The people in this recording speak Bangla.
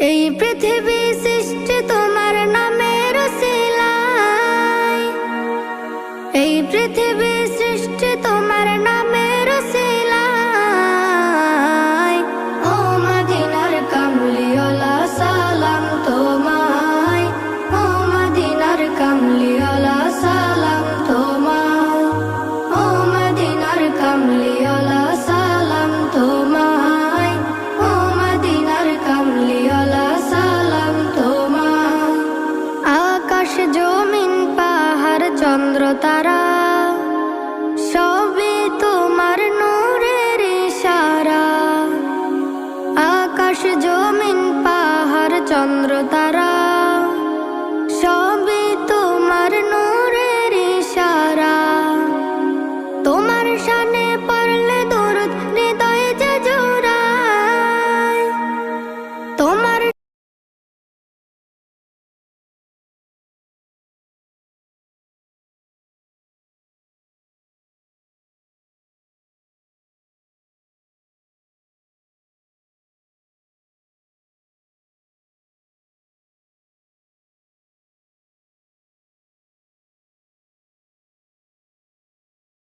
এই পৃথিবী সৃষ্টি তোমার নামের উসিলায়, এই পৃথিবী সৃষ্টি তোমার নামের উসিলায়। ও মদিনার কামলিওয়ালা সালাম তোমায়, ও মদিনার কামলিওয়ালা সালাম তোমায়, ও মদিনার কামলিওয়ালা সালাম তোমায়, ও মদিনার কামলিওয়ালা সালাম তোমায়। আকাশ জমিন পাহাড় চন্দ্র তারা সবই তোমার নূরের ইশারা। আকাশ জমিন পাহাড় চন্দ্র তারা